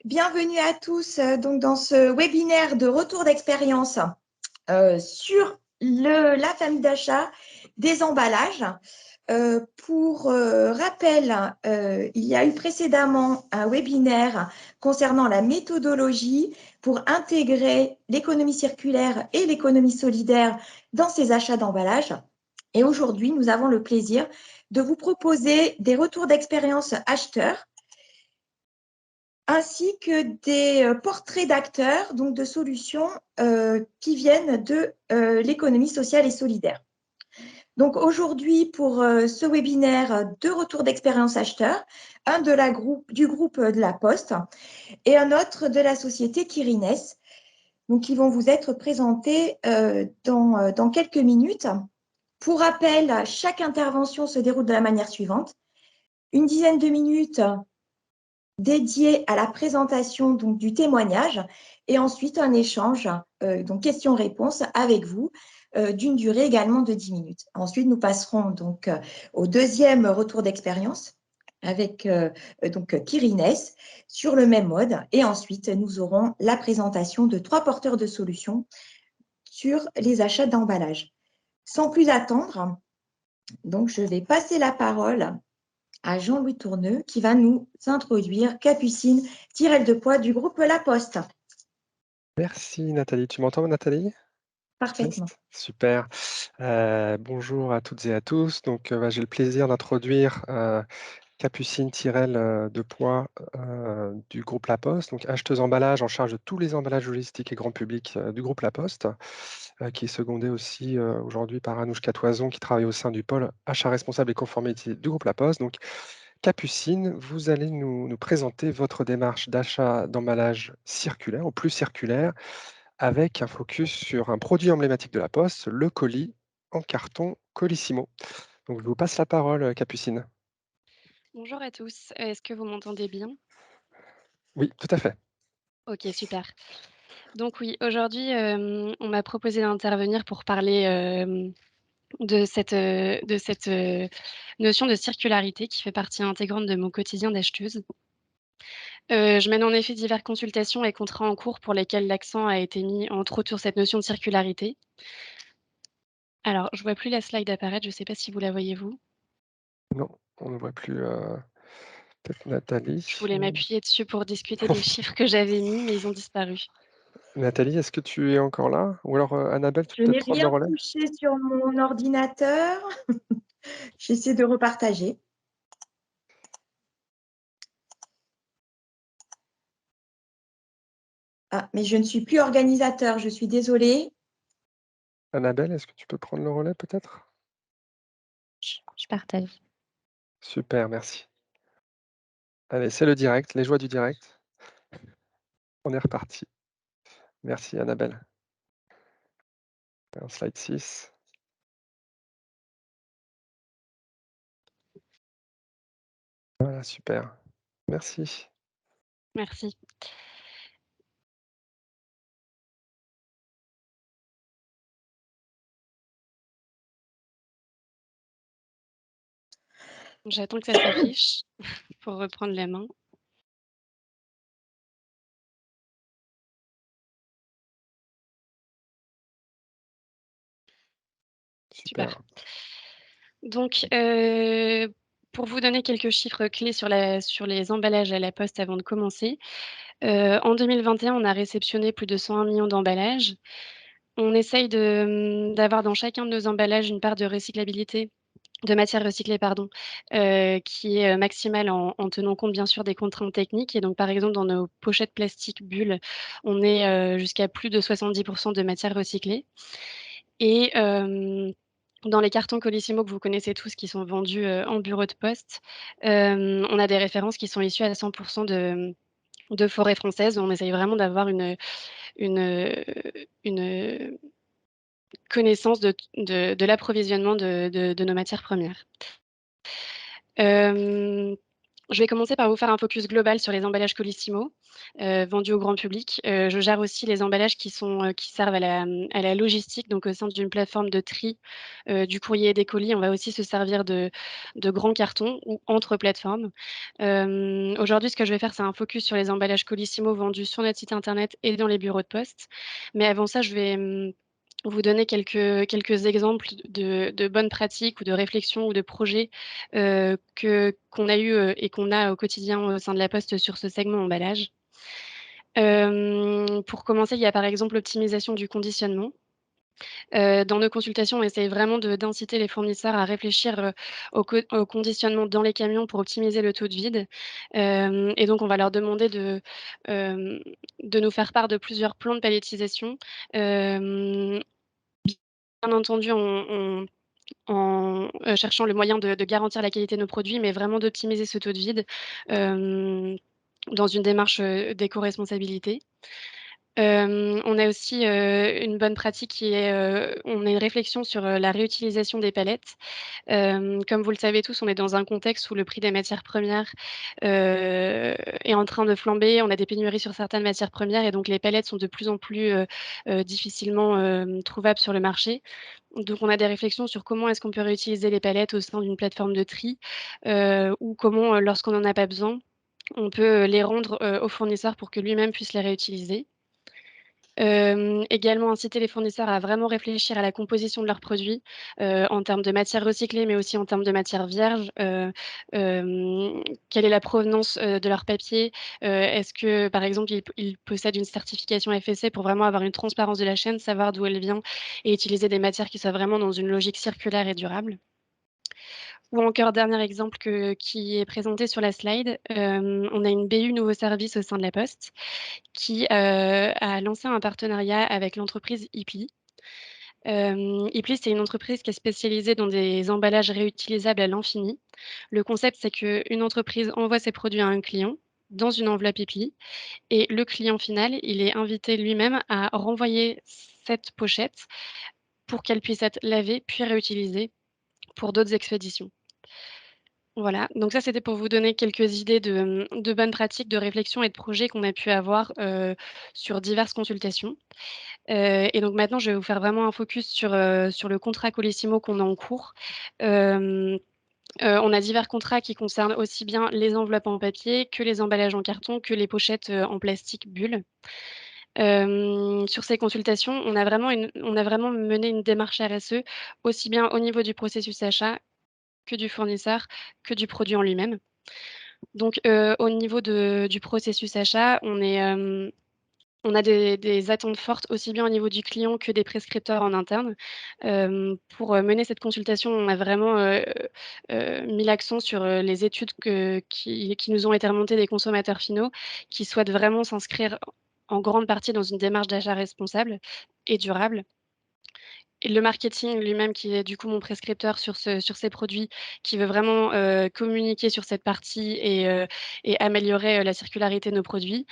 Bienvenue à tous donc dans ce webinaire de retour d'expérience sur la famille d'achat des emballages. Pour rappel, il y a eu précédemment un webinaire concernant la méthodologie pour intégrer l'économie circulaire et l'économie solidaire dans ces achats d'emballages. Et aujourd'hui, nous avons le plaisir de vous proposer des retours d'expérience acheteurs ainsi que des portraits d'acteurs, donc de solutions qui viennent de l'économie sociale et solidaire. Donc aujourd'hui, pour ce webinaire de retour d'expérience acheteur, un du groupe de la Poste et un autre de la société Kirines, donc qui vont vous être présentés dans quelques minutes. Pour rappel, chaque intervention se déroule de la manière suivante. Une dizaine de minutes dédié à la présentation donc, du témoignage et ensuite un échange, donc questions-réponses avec vous, d'une durée également de 10 minutes. Ensuite, nous passerons donc au deuxième retour d'expérience avec donc Kirines sur le même mode et ensuite nous aurons la présentation de 3 porteurs de solutions sur les achats d'emballage. Sans plus attendre, donc je vais passer la parole à Jean-Louis Tourneux qui va nous introduire Capucine Tirel de Poix du groupe La Poste. Merci Nathalie. Tu m'entends Nathalie? Parfaitement. Test. Super. Bonjour à toutes et à tous. Donc, j'ai le plaisir d'introduire Capucine Tirel de Poix du groupe La Poste, donc acheteuse emballage en charge de tous les emballages logistiques et grand public du groupe La Poste, qui est secondée aussi aujourd'hui par Anouchka Toison qui travaille au sein du pôle achat responsable et conformité du groupe La Poste. Donc, Capucine, vous allez nous présenter votre démarche d'achat d'emballage circulaire ou plus circulaire avec un focus sur un produit emblématique de La Poste, le colis en carton Colissimo. Donc, je vous passe la parole, Capucine. Bonjour à tous, est-ce que vous m'entendez bien? Oui, tout à fait. OK, super. Donc oui, aujourd'hui, on m'a proposé d'intervenir pour parler, de cette notion de circularité qui fait partie intégrante de mon quotidien d'acheteuse. Je mène en effet diverses consultations et contrats en cours pour lesquels l'accent a été mis, entre autres, sur cette notion de circularité. Alors, je vois plus la slide apparaître, je ne sais pas si vous la voyez vous? Non, on ne voit plus, peut-être Je Nathalie. voulais m'appuyer dessus pour discuter des chiffres que j'avais mis, mais ils ont disparu. Nathalie, est-ce que tu es encore là? Ou alors, Annabelle, tu Je peux n'ai peut-être prendre le rien relais? touché sur mon ordinateur. J'essaie de repartager. Ah, mais je ne suis plus organisateur, je suis désolée. Annabelle, est-ce que tu peux prendre le relais peut-être? Je partage. Super, merci. Allez, c'est le direct, les joies du direct. On est reparti. Merci Annabelle. Slide 6. Voilà, super. Merci. Merci. J'attends que ça s'affiche pour reprendre la main. Super. Super. Donc, pour vous donner quelques chiffres clés sur les emballages à la Poste avant de commencer. En 2021, on a réceptionné plus de 101 millions d'emballages. On essaye d'avoir dans chacun de nos emballages une part de recyclabilité de matière recyclée, pardon, qui est, maximale en tenant compte bien sûr des contraintes techniques et donc par exemple dans nos pochettes plastiques bulles, on est, jusqu'à plus de 70 de matière recyclée et dans les cartons Colissimo que vous connaissez tous qui sont vendus, en bureau de poste, on a des références qui sont issues à 100 de forêts françaises. On essaye vraiment d'avoir une, une connaissance de l'approvisionnement de nos matières premières. Je vais commencer par vous faire un focus global sur les emballages Colissimo vendus au grand public. Je gère aussi les emballages qui servent à la logistique, donc au sein d'une plateforme de tri du courrier et des colis. On va aussi se servir de grands cartons ou entre plateformes. Aujourd'hui, ce que je vais faire, c'est un focus sur les emballages Colissimo vendus sur notre site internet et dans les bureaux de poste. Mais avant ça, je vais vous donner quelques exemples de bonnes pratiques ou de réflexions ou de projets qu'on a eu et qu'on a au quotidien au sein de la Poste sur ce segment emballage. Pour commencer, il y a par exemple l'optimisation du conditionnement. Dans nos consultations, on essaye vraiment d'inciter les fournisseurs à réfléchir au conditionnement dans les camions pour optimiser le taux de vide. Et donc, on va leur demander de nous faire part de plusieurs plans de palettisation. Bien entendu, en cherchant le moyen de garantir la qualité de nos produits, mais vraiment d'optimiser ce taux de vide, dans une démarche, d'éco-responsabilité. On a aussi, une bonne pratique qui est, on a une réflexion sur, la réutilisation des palettes. Comme vous le savez tous, on est dans un contexte où le prix des matières premières, est en train de flamber. On a des pénuries sur certaines matières premières et donc les palettes sont de plus en plus, difficilement, trouvables sur le marché. Donc on a des réflexions sur comment est-ce qu'on peut réutiliser les palettes au sein d'une plateforme de tri, ou comment, lorsqu'on n'en a pas besoin, on peut, les rendre, au fournisseur pour que lui-même puisse les réutiliser. Également inciter les fournisseurs à vraiment réfléchir à la composition de leurs produits, en termes de matières recyclées, mais aussi en termes de matières vierges. Quelle est la provenance, de leur papier? Est-ce que, par exemple, ils possèdent une certification FSC pour vraiment avoir une transparence de la chaîne, savoir d'où elle vient et utiliser des matières qui soient vraiment dans une logique circulaire et durable? Ou encore, dernier exemple qui est présenté sur la slide, on a une BU Nouveau Service au sein de la Poste qui, a lancé un partenariat avec l'entreprise Ipli. Ipli, c'est une entreprise qui est spécialisée dans des emballages réutilisables à l'infini. Le concept, c'est qu'une entreprise envoie ses produits à un client dans une enveloppe Ipli et le client final, il est invité lui-même à renvoyer cette pochette pour qu'elle puisse être lavée puis réutilisée pour d'autres expéditions. Voilà, donc ça, c'était pour vous donner quelques idées de bonnes pratiques, de réflexion et de projets qu'on a pu avoir, sur diverses consultations. Et donc maintenant, je vais vous faire vraiment un focus sur le contrat Colissimo qu'on a en cours. Hem, on a divers contrats qui concernent aussi bien les enveloppes en papier que les emballages en carton, que les pochettes, en plastique bulle. Sur ces consultations, on a vraiment mené une démarche RSE, aussi bien au niveau du processus achat que du fournisseur, que du produit en lui-même. Donc, au niveau du processus achat, on a des attentes fortes aussi bien au niveau du client que des prescripteurs en interne. Pour, mener cette consultation, on a vraiment, mis l'accent sur, les études qui nous ont été remontées des consommateurs finaux, qui souhaitent vraiment s'inscrire en grande partie dans une démarche d'achat responsable et durable. Et le marketing lui-même qui est du coup mon prescripteur sur ces produits, qui veut vraiment, communiquer sur cette partie et améliorer, la circularité de nos produits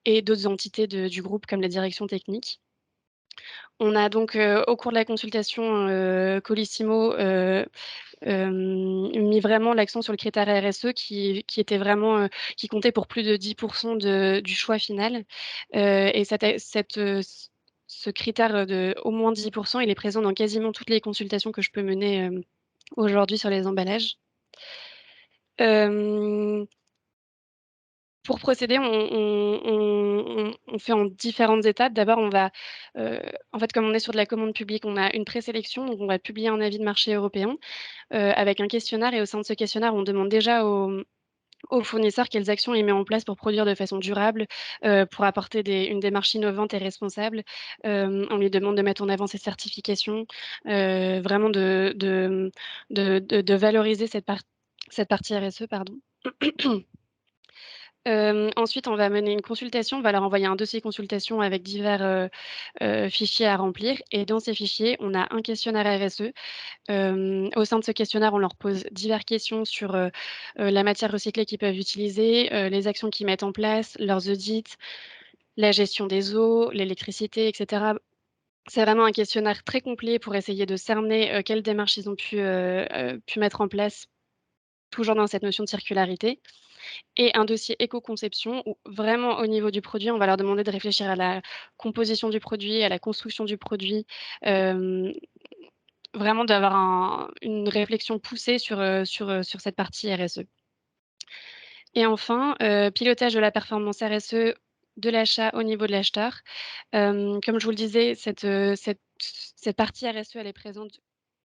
et d'autres entités du groupe comme la direction technique. On a donc, au cours de la consultation, Colissimo, mis vraiment l'accent sur le critère RSE qui était vraiment, qui comptait pour plus de 10 du choix final. Et ce critère, de au moins 10 il est présent dans quasiment toutes les consultations que je peux mener, aujourd'hui sur les emballages. Hem Pour procéder, on fait en différentes étapes. D'abord, on va, en fait, comme on est sur de la commande publique, on a une présélection, donc on va publier un avis de marché européen, avec un questionnaire et au sein de ce questionnaire, on demande déjà au fournisseur quelles actions il met en place pour produire de façon durable, pour apporter une démarche innovante et responsable. On lui demande de mettre en avant ses certifications, vraiment de valoriser cette partie RSE, pardon. Ensuite, on va mener une consultation. On va leur envoyer un dossier consultation avec divers, fichiers à remplir et dans ces fichiers, on a un questionnaire RSE. Au sein de ce questionnaire, on leur pose diverses questions sur, la matière recyclée qu'ils peuvent utiliser, les actions qu'ils mettent en place, leurs audits, la gestion des eaux, l'électricité et cetera. C'est vraiment un questionnaire très complet pour essayer de cerner, quelles démarches ils ont pu mettre en place, toujours dans cette notion de circularité. et un dossier éco-conception où vraiment au niveau du produit, on va leur demander de réfléchir à la composition du produit, à la construction du produit, vraiment d'avoir une réflexion poussée sur cette partie RSE. Et enfin, pilotage de la performance RSE de l'achat au niveau de l'acheteur. Comme je vous le disais, cette partie RSE, elle est présente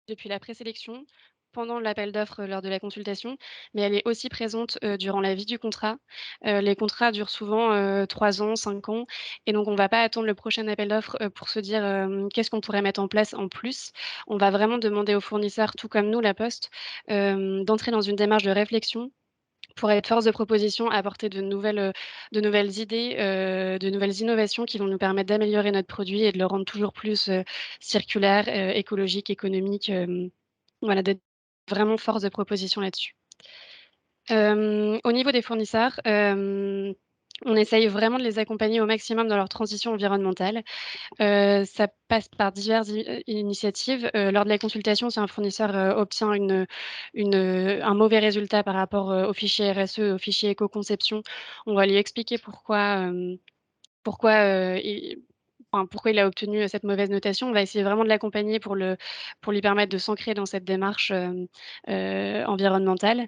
depuis la présélection, pendant l'appel d'offres lors de la consultation, mais elle est aussi présente durant la vie du contrat. Les contrats durent souvent 3 ans, 5 ans, et donc on ne va pas attendre le prochain appel d'offres pour se dire qu'est-ce qu'on pourrait mettre en place en plus. On va vraiment demander aux fournisseurs, tout comme nous, La Poste, d'entrer dans une démarche de réflexion pour être force de proposition, apporter de nouvelles idées, de nouvelles innovations qui vont nous permettre d'améliorer notre produit et de le rendre toujours plus circulaire, écologique, économique. Voilà, d'être vraiment force de proposition là-dessus. Au niveau des fournisseurs, on essaye vraiment de les accompagner au maximum dans leur transition environnementale. Ça passe par diverses initiatives. Lors de la consultation, si un fournisseur obtient un mauvais résultat par rapport au fichier RSE, au fichier éco-conception, on va lui expliquer pourquoi pourquoi il a obtenu cette mauvaise notation. On va essayer vraiment de l'accompagner pour lui permettre de s'ancrer dans cette démarche environnementale.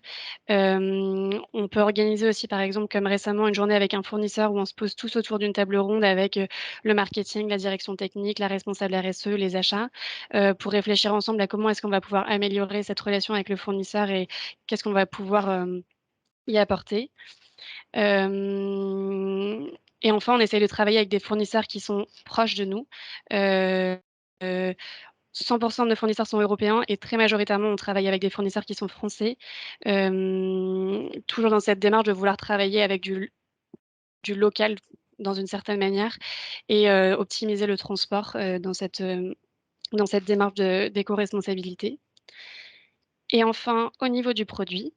On peut organiser aussi, par exemple, comme récemment, une journée avec un fournisseur où on se pose tous autour d'une table ronde avec le marketing, la direction technique, la responsable RSE, les achats, pour réfléchir ensemble à comment est-ce qu'on va pouvoir améliorer cette relation avec le fournisseur et qu'est-ce qu'on va pouvoir y apporter. Euh, et enfin, on essaye de travailler avec des fournisseurs qui sont proches de nous. Euh, euh, 100% de nos fournisseurs sont européens et très majoritairement, on travaille avec des fournisseurs qui sont français. Toujours dans cette démarche de vouloir travailler avec du local dans une certaine manière et optimiser le transport dans cette démarche d'éco-responsabilité. Et enfin, au niveau du produit,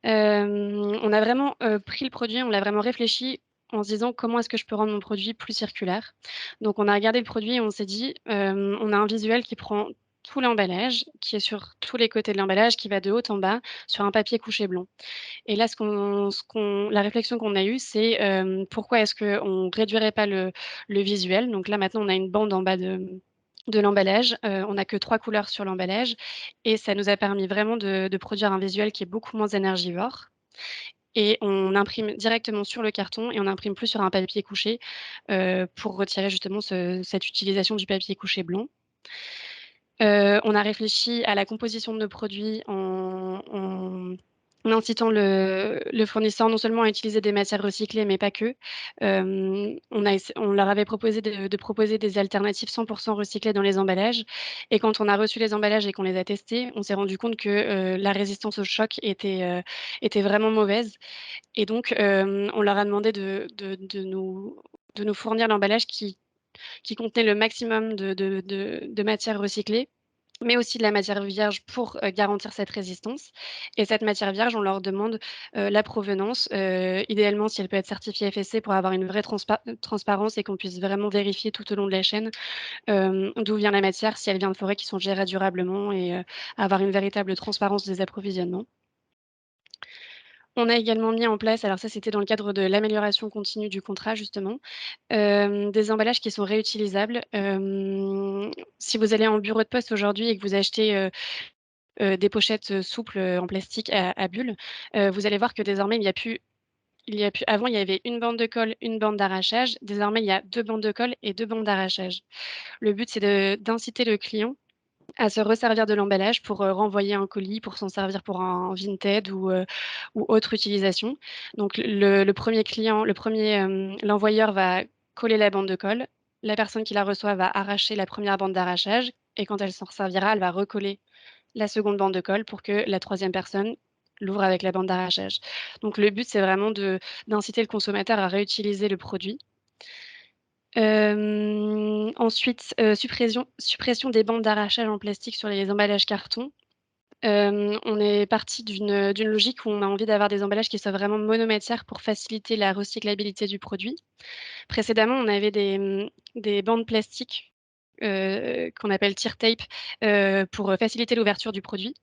on a vraiment pris le produit, on l'a vraiment réfléchi en se disant comment est-ce que je peux rendre mon produit plus circulaire. Donc on a regardé le produit et on s'est dit, on a un visuel qui prend tout l'emballage, qui est sur tous les côtés de l'emballage, qui va de haut en bas sur un papier couché blanc. Et là, la réflexion qu'on a eue, c'est pourquoi est-ce qu'on ne réduirait pas le visuel. Donc là, maintenant, on a une bande en bas de l'emballage. On n'a que 3 couleurs sur l'emballage et ça nous a permis vraiment de produire un visuel qui est beaucoup moins énergivore. Et on imprime directement sur le carton et on n'imprime plus sur un papier couché pour retirer justement cette utilisation du papier couché blanc. On a réfléchi à la composition de nos produits en incitant le fournisseur non seulement à utiliser des matières recyclées, mais pas que. On leur avait proposé de proposer des alternatives 100% recyclées dans les emballages. Et quand on a reçu les emballages et qu'on les a testés, on s'est rendu compte que la résistance au choc était vraiment mauvaise. Et donc, on leur a demandé de nous fournir l'emballage qui contenait le maximum de matières recyclées, mais aussi de la matière vierge pour garantir cette résistance. Et cette matière vierge, on leur demande la provenance, idéalement si elle peut être certifiée FSC pour avoir une vraie transparence et qu'on puisse vraiment vérifier tout au long de la chaîne d'où vient la matière, si elle vient de forêts qui sont gérées durablement et avoir une véritable transparence des approvisionnements. On a également mis en place, alors ça c'était dans le cadre de l'amélioration continue du contrat justement, des emballages qui sont réutilisables. Si vous allez en bureau de poste aujourd'hui et que vous achetez des pochettes souples en plastique à bulles, vous allez voir que désormais avant il y avait une bande de colle, une bande d'arrachage. Désormais il y a 2 bandes de colle et 2 bandes d'arrachage. Le but c'est d'inciter le client à se resservir de l'emballage pour renvoyer un colis, pour s'en servir pour un Vinted ou autre utilisation. Donc l'envoyeur va coller la bande de colle. La personne qui la reçoit va arracher la première bande d'arrachage et quand elle s'en servira, elle va recoller la seconde bande de colle pour que la troisième personne l'ouvre avec la bande d'arrachage. Donc le but, c'est vraiment d'inciter le consommateur à réutiliser le produit. Ensuite, suppression des bandes d'arrachage en plastique sur les emballages carton. On est parti d'une logique où on a envie d'avoir des emballages qui soient vraiment monomatières pour faciliter la recyclabilité du produit. Précédemment, on avait des bandes plastiques qu'on appelle Tear Tape pour faciliter l'ouverture du produit.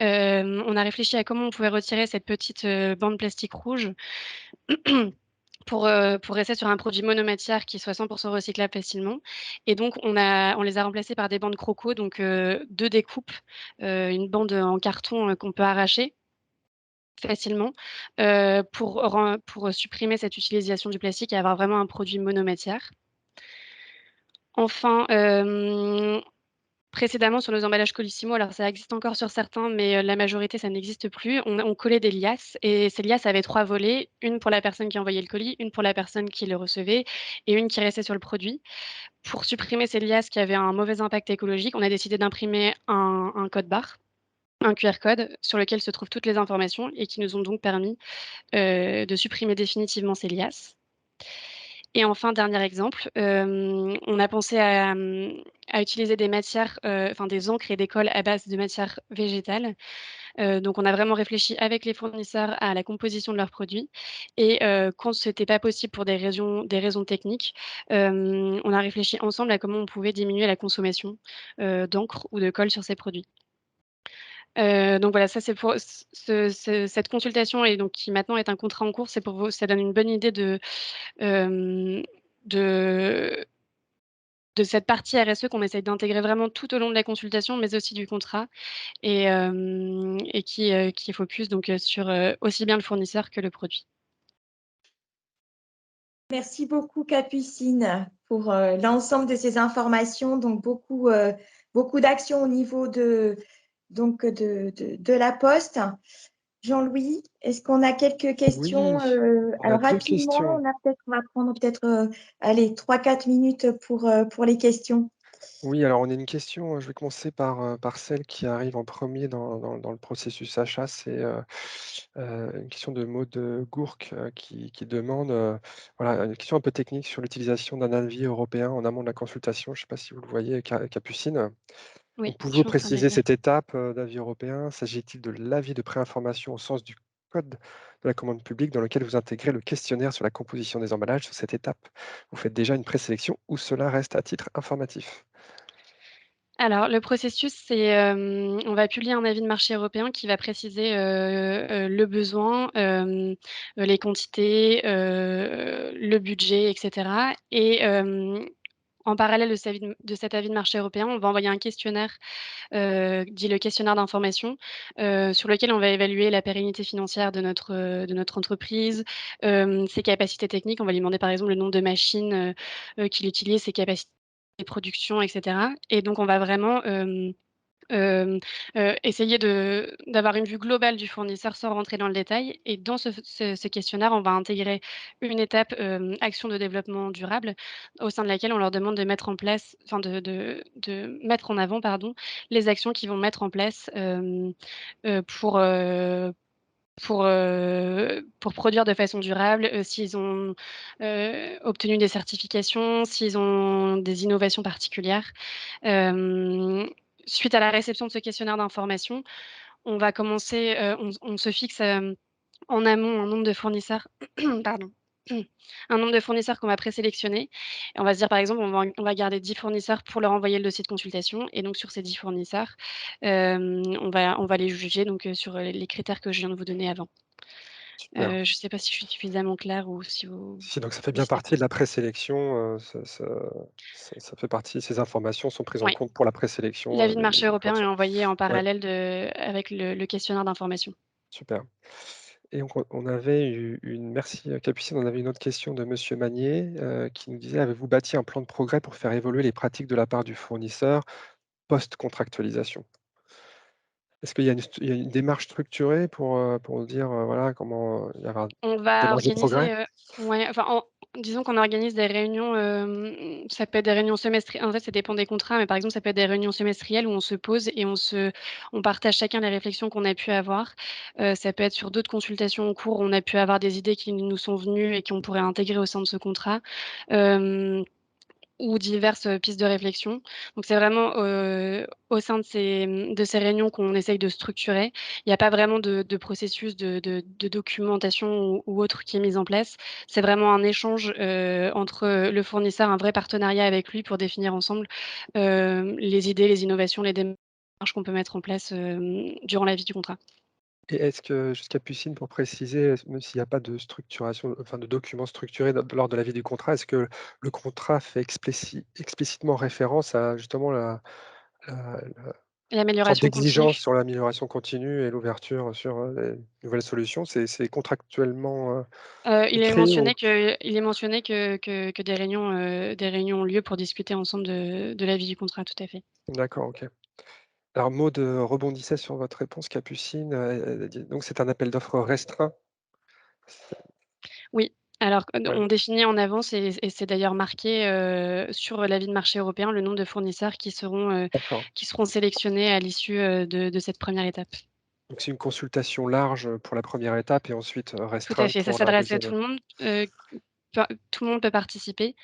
On a réfléchi à comment on pouvait retirer cette petite bande plastique rouge pour rester sur un produit monomatière qui soit 100% recyclable facilement. Et donc, on les a remplacés par des bandes croco, donc 2 découpes, une bande en carton qu'on peut arracher facilement pour supprimer cette utilisation du plastique et avoir vraiment un produit monomatière. Enfin, précédemment, sur nos emballages Colissimo, alors ça existe encore sur certains, mais la majorité, ça n'existe plus. On collait des liasses et ces liasses avaient 3 volets, une pour la personne qui envoyait le colis, une pour la personne qui le recevait et une qui restait sur le produit. Pour supprimer ces liasses qui avaient un mauvais impact écologique, on a décidé d'imprimer un code barre, un QR code sur lequel se trouvent toutes les informations et qui nous ont donc permis de supprimer définitivement ces liasses. Et enfin, dernier exemple, on a pensé à utiliser des matières, enfin des encres et des colles à base de matières végétales. Donc on a vraiment réfléchi avec les fournisseurs à la composition de leurs produits et quand ce n'était pas possible pour des raisons techniques, on a réfléchi ensemble à comment on pouvait diminuer la consommation, d'encre ou de colle sur ces produits. Donc voilà, ça c'est pour cette consultation et donc qui maintenant est un contrat en cours, c'est pour vous ça donne une bonne idée hem, de cette partie RSE qu'on essaye d'intégrer vraiment tout au long de la consultation, mais aussi du contrat et qui est focus donc sur, aussi bien le fournisseur que le produit. Merci beaucoup, Capucine, pour l'ensemble de ces informations. Donc, beaucoup d'actions au niveau de la Poste. Jean-Louis, est-ce qu'on a quelques questions? Oui, on a Alors, deux rapidement, questions. on va prendre peut-être, allez, 3-4 minutes pour les questions. Oui, alors on a une question, je vais commencer par celle qui arrive en premier dans le processus achat. C'est une question de Maud Gourc qui demande, voilà, une question un peu technique sur l'utilisation d'un avis européen en amont de la consultation. Je ne sais pas si vous le voyez, Capucine. Oui, Donc, je pouvez-vous suis en train de le préciser lire. cette étape d'avis européen? S'agit-il de l'avis de préinformation au sens du code de la commande publique dans lequel vous intégrez le questionnaire sur la composition des emballages? Sur cette étape, vous faites déjà une présélection ou cela reste à titre informatif? Alors le processus, c'est, on va publier un avis de marché européen qui va préciser, le besoin, les quantités, le budget et cetera et en parallèle de cet avis de marché européen, on va envoyer un questionnaire, dit le questionnaire d'information, sur lequel on va évaluer la pérennité financière de notre entreprise, ses capacités techniques. On va lui demander par exemple le nombre de machines, qu'il utilise, ses capacités de production et cetera et donc on va vraiment, Hem, essayer d'avoir une vue globale du fournisseur sans rentrer dans le détail et dans ce questionnaire, on va intégrer une étape, action de développement durable, au sein de laquelle on leur demande de mettre en place enfin de mettre en avant, pardon, les actions qu'ils vont mettre en place, pour, pour produire de façon durable, s'ils ont, obtenu des certifications, s'ils ont des innovations particulières. Hem, Suite à la réception de ce questionnaire d'information, on va commencer, on se fixe, en amont un nombre de fournisseurs pardon, un nombre de fournisseurs qu'on va présélectionner et on va se dire, par exemple, on va garder 10 fournisseurs pour leur envoyer le dossier de consultation et donc sur ces 10 fournisseurs, on va les juger donc sur, les critères que je viens de vous donner avant. Super. Je ne sais pas si je suis suffisamment claire ou si vous Si, donc ça fait ou bien si c'est partie trop de la simple. présélection, ça fait partie ces informations sont prises en Oui, compte pour la présélection, l'avis de marché des européen est fournisseurs. envoyé en Ouais, parallèle avec le questionnaire d'information. super. Et donc on avait eu une merci, Capucine, on avait une autre question de monsieur Magnier, qui nous disait: «Avez-vous bâti un plan de progrès pour faire évoluer les pratiques de la part du fournisseur post-contractualisation?» Est-ce qu'il y a il y a une démarche structurée pour dire, voilà, comment, il y avoir On des va marges de progrès? organiser, ouais, enfin, disons qu'on organise des réunions, ça peut être des réunions semestrielles. En fait, ça dépend des contrats, mais par exemple, ça peut être des réunions semestrielles où on se pose et on partage chacun les réflexions qu'on a pu avoir. Ça peut être sur d'autres consultations en cours où on a pu avoir des idées qui nous sont venues et qu'on pourrait intégrer au sein de ce contrat. Hem ou diverses pistes de réflexion. Donc c'est vraiment au sein de ces réunions qu'on essaye de structurer. Il n'y a pas vraiment de processus de documentation ou autre qui est mis en place. C'est vraiment un échange entre le fournisseur, un vrai partenariat avec lui pour définir ensemble les idées, les innovations, les démarches qu'on peut mettre en place durant la vie du contrat. Et est-ce que, juste Capucine, pour préciser, même s'il n'y a pas de structuration, enfin de documents structurés lors de la vie du contrat, est-ce que le contrat fait explicitement référence à justement la sorte L'amélioration d'exigence continue. sur l'amélioration continue et l'ouverture sur les nouvelles solutions? C'est contractuellement Il est écrit ou... mentionné que des réunions ont lieu pour discuter ensemble de la vie du contrat, tout à fait. D'accord, ok. Alors Maud rebondissait sur votre réponse, Capucine. Elle a dit, donc c'est un appel d'offres restreint. Oui, alors Ouais, on définit en avance et c'est d'ailleurs marqué sur l'avis de marché européen, le nombre de fournisseurs d'accord. qui seront sélectionnés à l'issue de cette première étape. Donc c'est une consultation large pour la première étape et ensuite Tout à restreinte fait, ça pour la s'adresse à deuxième. tout le monde. Tout le monde peut participer.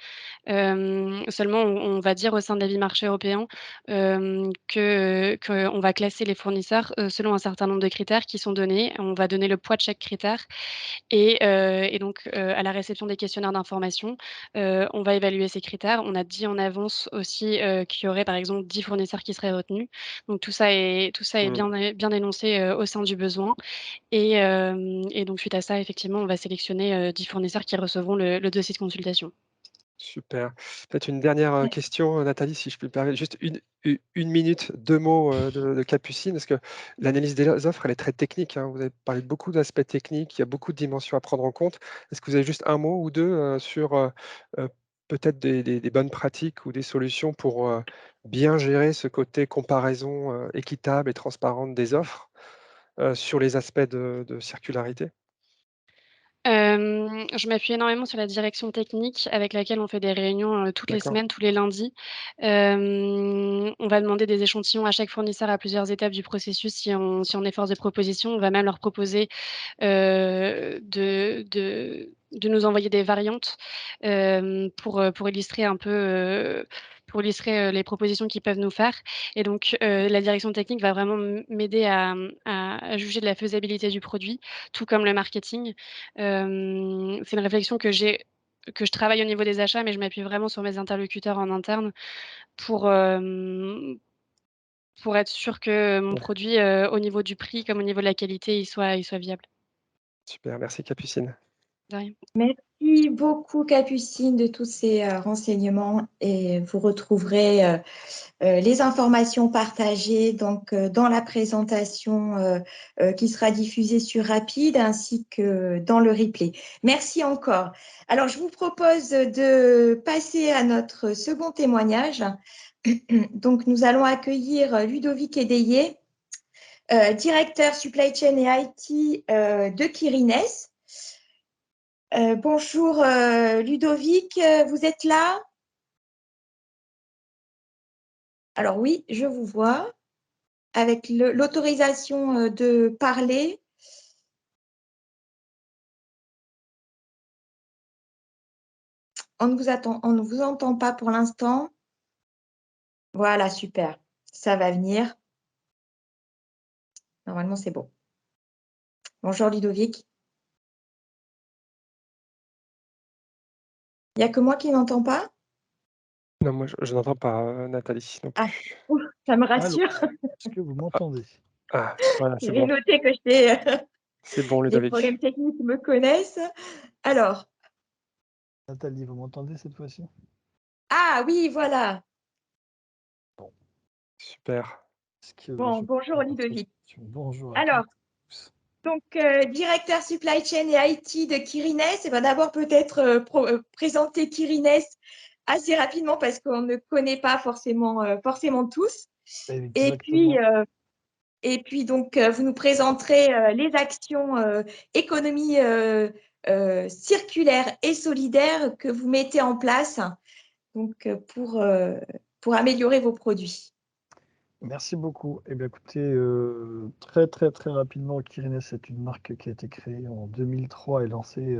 Seulement, on va dire au sein de l'avis marché européen qu'on va classer les fournisseurs selon un certain nombre de critères qui sont donnés. On va donner le poids de chaque critère et donc à la réception des questionnaires d'information, on va évaluer ces critères. On a dit en avance aussi qu'il y aurait par exemple 10 fournisseurs qui seraient retenus. Donc tout ça est Hmm, bien énoncé au sein du besoin. Et donc suite à ça, effectivement, on va sélectionner 10 fournisseurs qui recevront le dossier de consultation. super. Peut-être une dernière question, Nathalie, si je peux me permettre. Juste une minute, deux mots de Capucine, parce que l'analyse des offres, elle est très technique, hein. Vous avez parlé de beaucoup d'aspects techniques, il y a beaucoup de dimensions à prendre en compte. Est-ce que vous avez juste un mot ou deux sur peut-être des bonnes pratiques ou des solutions pour bien gérer ce côté comparaison équitable et transparente des offres sur les aspects de circularité? Je m'appuie énormément sur la direction technique avec laquelle on fait des réunions, toutes les D'accord. semaines, tous les lundis. On va demander des échantillons à chaque fournisseur à plusieurs étapes du processus si on est force de proposition. On va même leur proposer, de nous envoyer des variantes, pour illustrer un peu, les propositions qu'ils peuvent nous faire et donc la direction technique va vraiment m'aider à juger de la faisabilité du produit, tout comme le marketing. C'est une réflexion que je travaille au niveau des achats, mais je m'appuie vraiment sur mes interlocuteurs en interne pour, pour être sûre que mon Ouais. produit, au niveau du prix comme au niveau de la qualité, il soit viable. Super, merci Capucine. De rien. Merci beaucoup, Capucine, de tous ces renseignements et vous retrouverez les informations partagées donc, dans la présentation qui sera diffusée sur Rapide ainsi que dans le replay. Merci encore. Alors, je vous propose de passer à notre second témoignage. Donc, nous allons accueillir Ludovic Edeye, directeur supply chain et IT de Kirines. Bonjour Ludovic, vous êtes là? Alors oui, je vous vois avec l'autorisation de parler. On ne vous entend pas pour l'instant. Voilà, super. Ça va venir. Normalement, c'est bon. Bonjour Ludovic. Il n'y a que moi qui n'entends pas? Non, moi je n'entends pas Nathalie non Ah, plus. ouf, ça me Allô? rassure. Est-ce que vous Ah, m'entendez? voilà, c'est J'ai bon. noté que C'est bon, les problèmes Ludovic. techniques me connaissent. Alors, Nathalie, vous m'entendez cette fois-ci? ah oui, voilà. Bon, Super. est-ce que Bon, je peux bonjour avoir votre Ludovic. question? Bonjour à Alors, tous. donc, directeur supply chain et IT de Kirines, et ben d'abord peut-être présenter Kirines assez rapidement parce qu'on ne connaît pas forcément tous. Et puis, Exactement. donc, vous nous présenterez les actions économie circulaire et solidaire que vous mettez en place donc, pour améliorer vos produits. Merci beaucoup. Eh bien, écoutez, très rapidement, Kirines est une marque qui a été créée en 2003 et lancée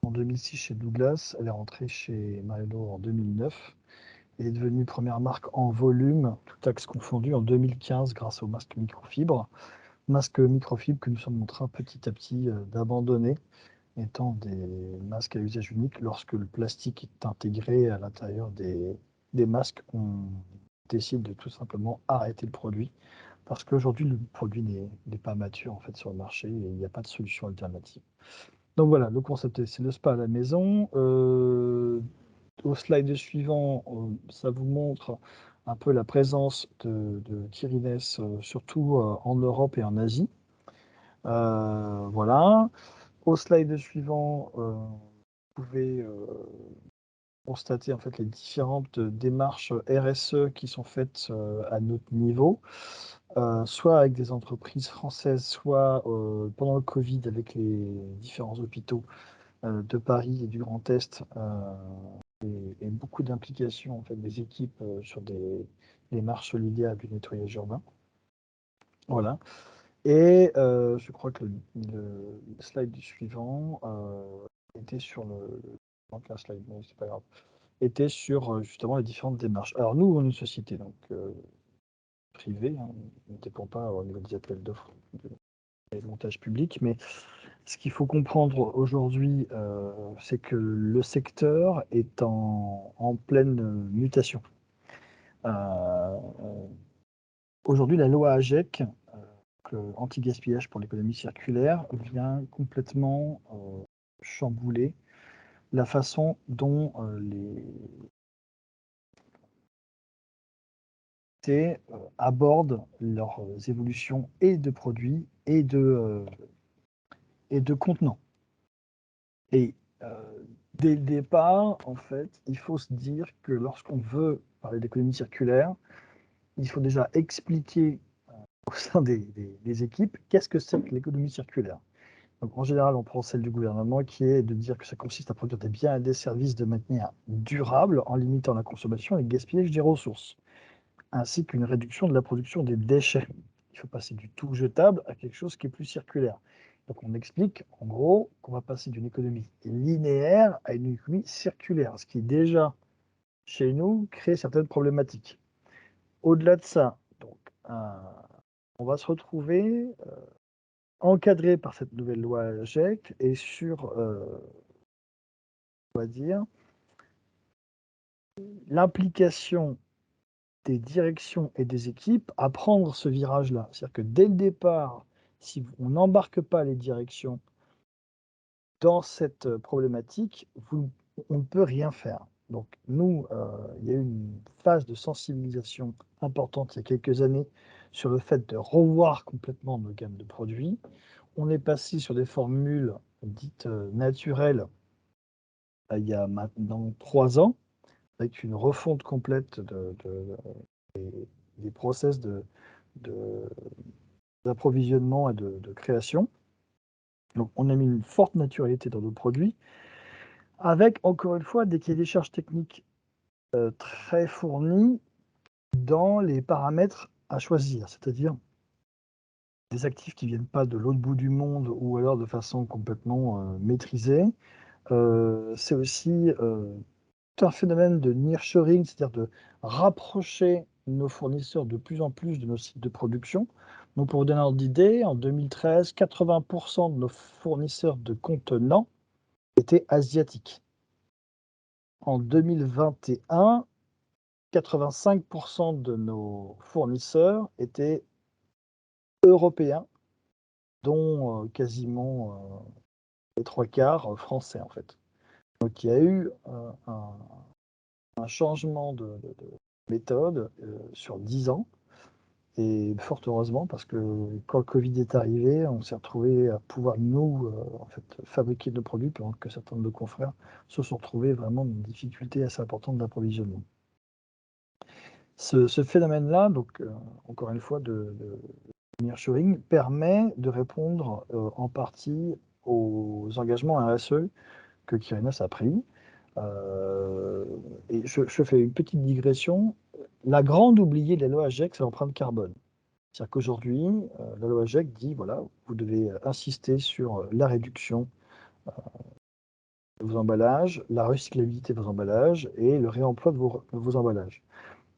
en 2006 chez Douglas, elle est rentrée chez Marello en 2009. Elle est devenue première marque en volume, tout axe confondu, en 2015 grâce au masque microfibre. Masque microfibre que nous sommes en train petit à petit d'abandonner, étant des masques à usage unique. Lorsque le plastique est intégré à l'intérieur des masques, on décide de tout simplement arrêter le produit parce qu'aujourd'hui le produit n'est pas mature en fait sur le marché et il n'y a pas de solution alternative. Donc voilà, le concept c'est le spa à la maison. Au slide suivant, ça vous montre un peu la présence de Kirines, surtout en Europe et en Asie. Voilà. Au slide suivant, vous pouvez constater en fait les différentes démarches RSE qui sont faites à notre niveau, soit avec des entreprises françaises, soit pendant le Covid avec les différents hôpitaux de Paris et du Grand Est, et beaucoup d'implications en fait, des équipes sur des démarches solidaires du nettoyage urbain. Voilà. Et je crois que le slide suivant était sur donc un slide, mais c'est pas grave, était sur justement les différentes démarches. Alors nous, on est une société donc privée, hein, on ne dépend pas au niveau des appels d'offres des montages publics, mais ce qu'il faut comprendre aujourd'hui, c'est que le secteur est en pleine mutation. Aujourd'hui, la loi AGEC, anti-gaspillage pour l'économie circulaire, vient complètement chambouler la façon dont les abordent leurs évolutions et de produits et de contenants. Et dès le départ, en fait, il faut se dire que lorsqu'on veut parler d'économie circulaire, il faut déjà expliquer au sein des équipes qu'est-ce que c'est que l'économie circulaire. Donc, en général, on prend celle du gouvernement qui est de dire que ça consiste à produire des biens et des services de manière durable en limitant la consommation et le gaspillage des ressources, ainsi qu'une réduction de la production des déchets. Il faut passer du tout jetable à quelque chose qui est plus circulaire. Donc on explique en gros qu'on va passer d'une économie linéaire à une économie circulaire, ce qui déjà chez nous crée certaines problématiques. Au-delà de ça, donc, on va se retrouver encadré par cette nouvelle loi AGEC et sur, on va dire, l'implication des directions et des équipes à prendre ce virage-là. C'est-à-dire que dès le départ, si on n'embarque pas les directions dans cette problématique, on ne peut rien faire. Donc nous, il y a eu une phase de sensibilisation importante il y a quelques années sur le fait de revoir complètement nos gammes de produits. On est passé sur des formules dites naturelles il y a maintenant 3 ans, avec une refonte complète des process d'approvisionnement et de création. Donc on a mis une forte naturalité dans nos produits, avec encore une fois des cahiers des charges techniques très fournis dans les paramètres à choisir, c'est-à-dire des actifs qui ne viennent pas de l'autre bout du monde ou alors de façon complètement maîtrisée. C'est aussi tout un phénomène de nearshoring, c'est-à-dire de rapprocher nos fournisseurs de plus en plus de nos sites de production. Donc pour vous donner un ordre d'idée, en 2013, 80% de nos fournisseurs de contenants étaient asiatiques. En 2021, 85% de nos fournisseurs étaient européens, dont quasiment les 3/4 français en fait. Donc il y a eu un changement de méthode sur 10 ans, et fort heureusement parce que quand le Covid est arrivé, on s'est retrouvé à pouvoir nous en fait, fabriquer nos produits pendant que certains de nos confrères se sont retrouvés vraiment dans une difficulté assez importante d'approvisionnement. Ce phénomène-là, donc encore une fois de nearshoring, permet de répondre en partie aux engagements RSE que Kyrinos a pris. Et je fais une petite digression. La grande oubliée de la loi AGEC, c'est l'empreinte carbone. C'est-à-dire qu'aujourd'hui, la loi AGEC dit, voilà, vous devez insister sur la réduction vos emballages, la recyclabilité de vos emballages et le réemploi de vos emballages.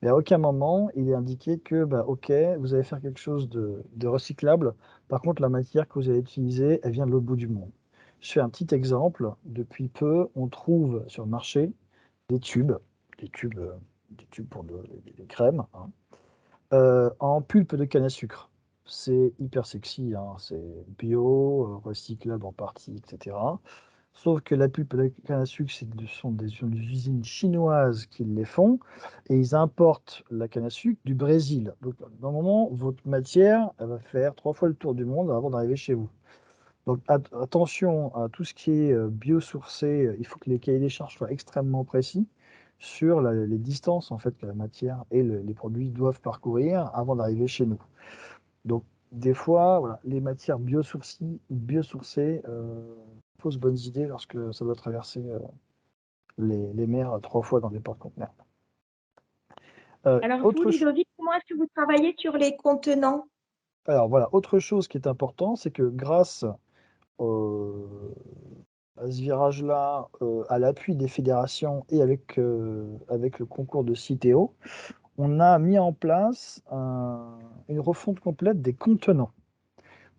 Mais à aucun moment, il est indiqué que, OK, vous allez faire quelque chose de recyclable. Par contre, la matière que vous allez utiliser, elle vient de l'autre bout du monde. Je fais un petit exemple. Depuis peu, on trouve sur le marché des tubes, des tubes, des tubes pour des crèmes, hein, en pulpe de canne à sucre. C'est hyper sexy, hein, c'est bio, recyclable en partie, etc. Sauf que la pulpe de canne à sucre, ce sont des usines chinoises qui les font et ils importent la canne à sucre du Brésil. Donc, dans un moment, votre matière, elle va faire 3 fois le tour du monde avant d'arriver chez vous. Donc, attention à tout ce qui est biosourcé. Il faut que les cahiers des charges soient extrêmement précis sur les distances en fait, que la matière et les produits doivent parcourir avant d'arriver chez nous. Donc, des fois, voilà, les matières biosourcées, fausses bonnes idées lorsque ça doit traverser les mers 3 fois dans des porte-conteneurs. Alors, vous, Ludovic, comment est-ce que vous travaillez sur les contenants? Alors voilà, autre chose qui est important, c'est que grâce à ce virage-là, à l'appui des fédérations et avec le concours de Citeo, on a mis en place une refonte complète des contenants.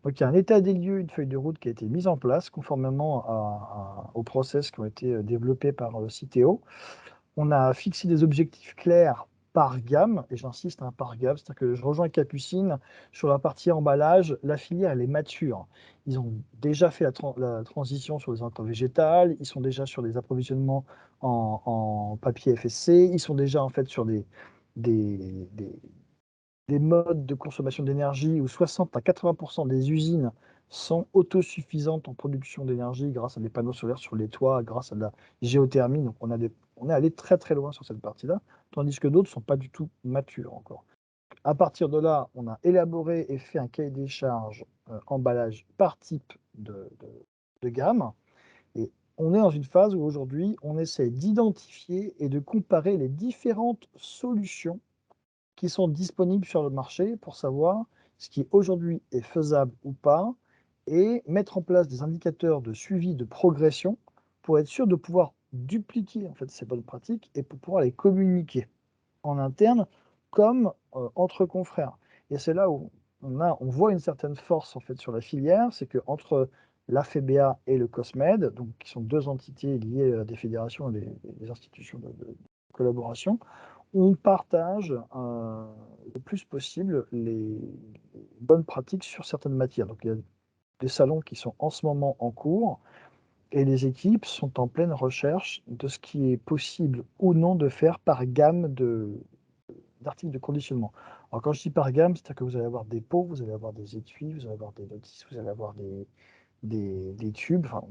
Donc il y a un état des lieux, une feuille de route qui a été mise en place conformément aux process qui ont été développés par Citeo. On a fixé des objectifs clairs par gamme, et j'insiste, hein, par gamme, c'est-à-dire que je rejoins Capucine sur la partie emballage, la filière elle est mature. Ils ont déjà fait la transition sur les entrées végétales, ils sont déjà sur des approvisionnements en papier FSC, ils sont déjà en fait sur des, des modes de consommation d'énergie où 60 à 80% des usines sont autosuffisantes en production d'énergie grâce à des panneaux solaires sur les toits, grâce à de la géothermie. Donc on est allé très très loin sur cette partie-là, tandis que d'autres ne sont pas du tout matures encore. À partir de là, on a élaboré et fait un cahier des charges emballage par type de gamme. Et on est dans une phase où aujourd'hui, on essaie d'identifier et de comparer les différentes solutions qui sont disponibles sur le marché pour savoir ce qui aujourd'hui est faisable ou pas et mettre en place des indicateurs de suivi de progression pour être sûr de pouvoir dupliquer en fait ces bonnes pratiques et pour pouvoir les communiquer en interne comme entre confrères. Et c'est là où on voit une certaine force en fait sur la filière, c'est que entre la FEBA et le COSMED, donc qui sont deux entités liées à des fédérations et des institutions de collaboration, on partage le plus possible les bonnes pratiques sur certaines matières. Donc il y a des salons qui sont en ce moment en cours et les équipes sont en pleine recherche de ce qui est possible ou non de faire par gamme d'articles de conditionnement. Alors quand je dis par gamme, c'est-à-dire que vous allez avoir des pots, vous allez avoir des étuis, vous allez avoir des lotisses, vous allez avoir des tubes. Enfin,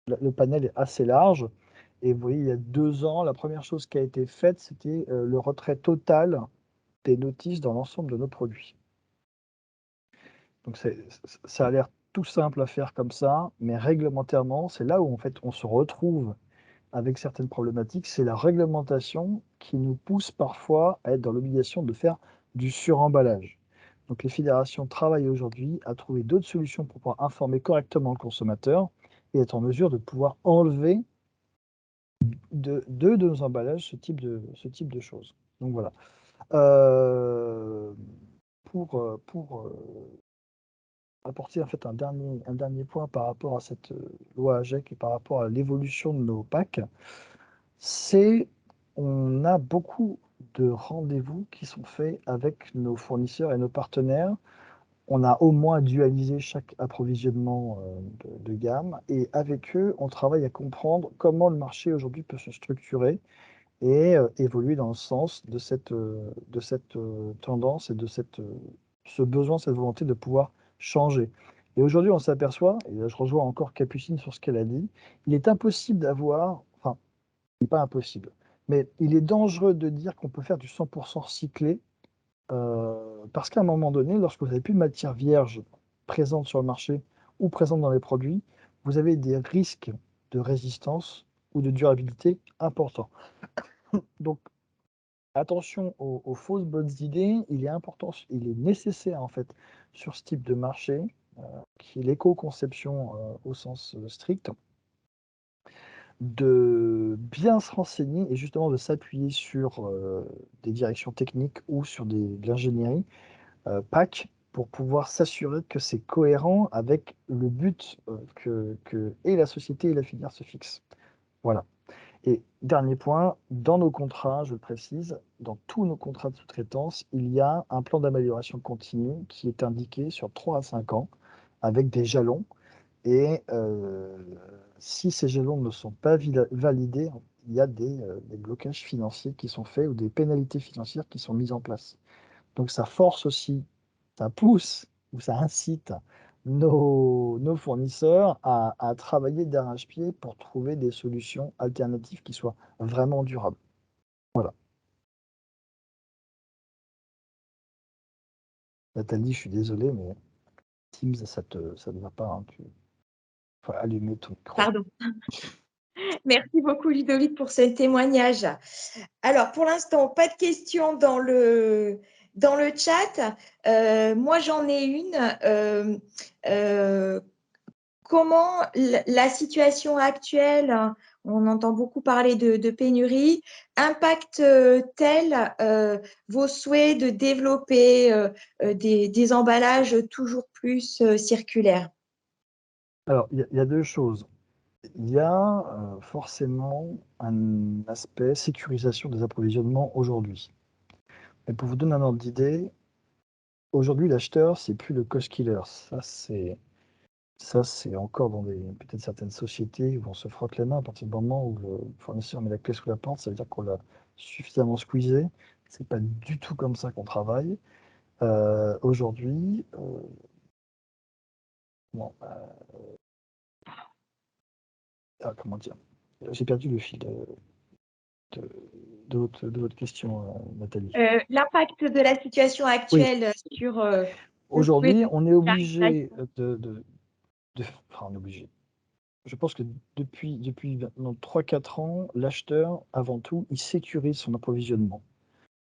le panel est assez large. Et vous voyez, il y a 2 ans, la première chose qui a été faite, c'était le retrait total des notices dans l'ensemble de nos produits. Donc ça a l'air tout simple à faire comme ça, mais réglementairement, c'est là où en fait on se retrouve avec certaines problématiques. C'est la réglementation qui nous pousse parfois à être dans l'obligation de faire du suremballage. Donc les fédérations travaillent aujourd'hui à trouver d'autres solutions pour pouvoir informer correctement le consommateur et être en mesure de pouvoir enlever de nos emballages ce type de choses. Donc voilà. Pour apporter en fait un dernier point par rapport à cette loi AGEC et par rapport à l'évolution de nos PAC, c'est on a beaucoup de rendez-vous qui sont faits avec nos fournisseurs et nos partenaires. On a au moins dualisé chaque approvisionnement de gamme et avec eux, on travaille à comprendre comment le marché aujourd'hui peut se structurer et évoluer dans le sens de cette tendance et de ce besoin, cette volonté de pouvoir changer. Et aujourd'hui, on s'aperçoit, et là je rejoins encore Capucine sur ce qu'elle a dit, il est impossible d'avoir, enfin, il n'est pas impossible, mais il est dangereux de dire qu'on peut faire du 100% recyclé, parce qu'à un moment donné, lorsque vous n'avez plus de matière vierge présente sur le marché ou présente dans les produits, vous avez des risques de résistance ou de durabilité importants. Donc, attention aux fausses bonnes idées, il est important, il est nécessaire en fait sur ce type de marché, qui est l'éco-conception au sens strict, de bien se renseigner et justement de s'appuyer sur des directions techniques ou sur de l'ingénierie PAC pour pouvoir s'assurer que c'est cohérent avec le but que et la société et la filière se fixent. Voilà. Et dernier point, dans nos contrats, je le précise, dans tous nos contrats de sous-traitance, il y a un plan d'amélioration continue qui est indiqué sur 3 à 5 ans avec des jalons. Et si ces jalons ne sont pas validés, il y a des blocages financiers qui sont faits ou des pénalités financières qui sont mises en place. Donc ça force aussi, ça pousse ou ça incite nos fournisseurs à travailler d'arrache-pied pour trouver des solutions alternatives qui soient vraiment durables. Voilà. Nathalie, je suis désolé, mais Teams, ça ne va pas. Hein, tu faut allumer ton micro. Pardon. Merci beaucoup, Ludovic, pour ce témoignage. Alors, pour l'instant, pas de questions dans le chat. Moi, j'en ai une. Comment la situation actuelle, on entend beaucoup parler de pénurie, impacte-t-elle vos souhaits de développer des emballages toujours plus circulaires? Alors, il y a deux choses. Il y a forcément un aspect sécurisation des approvisionnements aujourd'hui. Mais pour vous donner un ordre d'idée, aujourd'hui, l'acheteur, c'est plus le cost killer. Ça, c'est encore dans peut-être certaines sociétés où on se frotte les mains à partir du moment où le fournisseur met la clé sous la porte, ça veut dire qu'on l'a suffisamment squeezé. C'est pas du tout comme ça qu'on travaille. Aujourd'hui, bon, comment dire? J'ai perdu le fil de votre question, Nathalie. L'impact de la situation actuelle sur Aujourd'hui, on est obligé enfin, on est obligé. Je pense que depuis maintenant 3-4 ans, l'acheteur, avant tout, il sécurise son approvisionnement.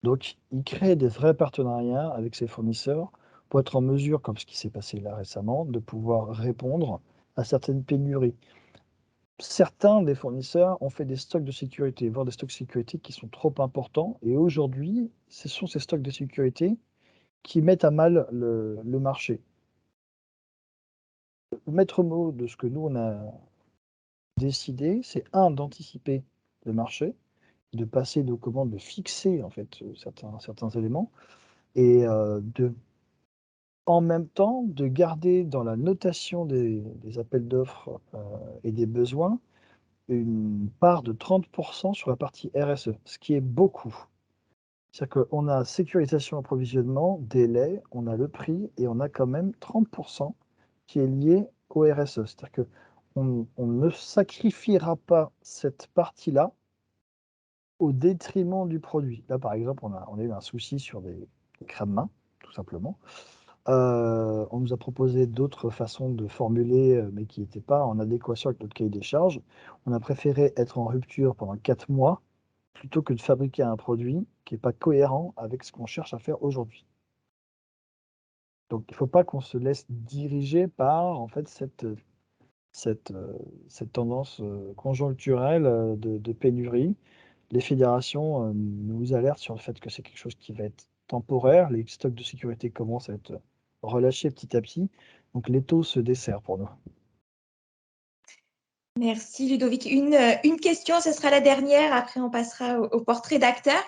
Donc, il crée des vrais partenariats avec ses fournisseurs pour être en mesure, comme ce qui s'est passé là récemment, de pouvoir répondre à certaines pénuries. Certains des fournisseurs ont fait des stocks de sécurité, voire des stocks de sécurité qui sont trop importants. Et aujourd'hui, ce sont ces stocks de sécurité qui mettent à mal le marché. Le maître mot de ce que nous, on a décidé, c'est d'anticiper le marché, de passer nos commandes, de fixer en fait certains éléments et en même temps de garder dans la notation des appels d'offres et des besoins une part de 30% sur la partie RSE, ce qui est beaucoup. C'est-à-dire qu'on a sécurisation approvisionnement, délai, on a le prix et on a quand même 30% qui est lié au RSE. C'est-à-dire qu'on ne sacrifiera pas cette partie-là au détriment du produit. Là, par exemple, on a eu un souci sur des crèmes-mains, tout simplement. On nous a proposé d'autres façons de formuler, mais qui n'étaient pas en adéquation avec notre cahier des charges. On a préféré être en rupture pendant 4 mois plutôt que de fabriquer un produit qui n'est pas cohérent avec ce qu'on cherche à faire aujourd'hui. Donc il ne faut pas qu'on se laisse diriger par en fait cette tendance conjoncturelle de pénurie. Les fédérations nous alertent sur le fait que c'est quelque chose qui va être temporaire. Les stocks de sécurité commencent à être relâchés petit à petit. Donc l'étau se dessert pour nous. Merci Ludovic. Une question, ce sera la dernière, après on passera au portrait d'acteur.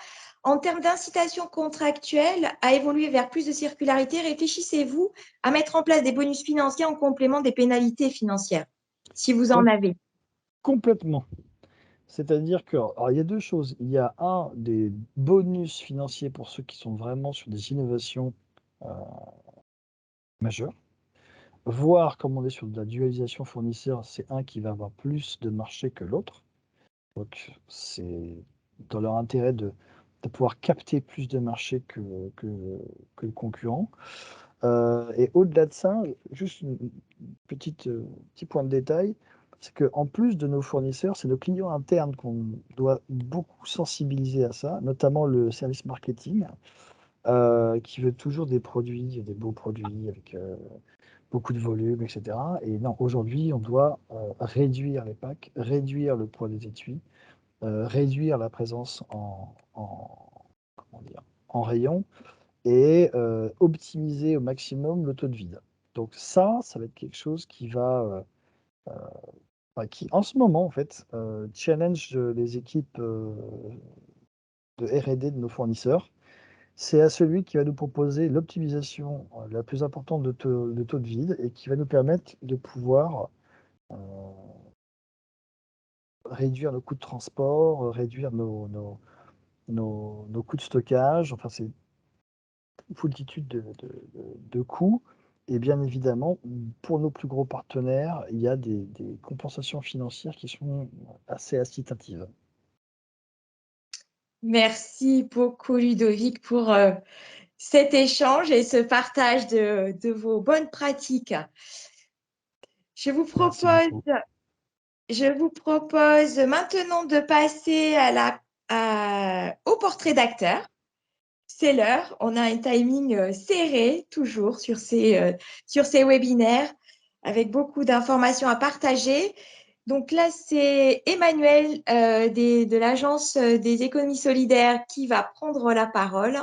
En termes d'incitation contractuelle à évoluer vers plus de circularité, réfléchissez-vous à mettre en place des bonus financiers en complément des pénalités financières, si vous en avez? Complètement. C'est-à-dire que, alors il y a deux choses. Il y a des bonus financiers pour ceux qui sont vraiment sur des innovations majeures. Voire comme on est sur de la dualisation fournisseur, c'est un qui va avoir plus de marché que l'autre. Donc c'est dans leur intérêt de pouvoir capter plus de marché que le concurrent. Et au-delà de ça, juste une petit point de détail, c'est qu'en plus de nos fournisseurs, c'est nos clients internes qu'on doit beaucoup sensibiliser à ça, notamment le service marketing, qui veut toujours des produits, des beaux produits avec beaucoup de volume, etc. Et non, aujourd'hui, on doit réduire les packs, réduire le poids des étuis, réduire la présence comment dire, en rayon et optimiser au maximum le taux de vide. Donc ça va être quelque chose qui va, qui en ce moment, en fait, challenge les équipes de R&D de nos fournisseurs. C'est à celui qui va nous proposer l'optimisation la plus importante de taux de vide et qui va nous permettre de pouvoir réduire nos coûts de transport, réduire nos coûts de stockage. Enfin, c'est une foultitude de coûts. Et bien évidemment, pour nos plus gros partenaires, il y a des compensations financières qui sont assez incitatives. Merci beaucoup, Ludovic, pour cet échange et ce partage de vos bonnes pratiques. Je vous propose maintenant de passer au portrait d'acteur. C'est l'heure, on a un timing serré toujours sur ces webinaires avec beaucoup d'informations à partager. Donc là, c'est Emmanuel de l'Agence des économies solidaires qui va prendre la parole.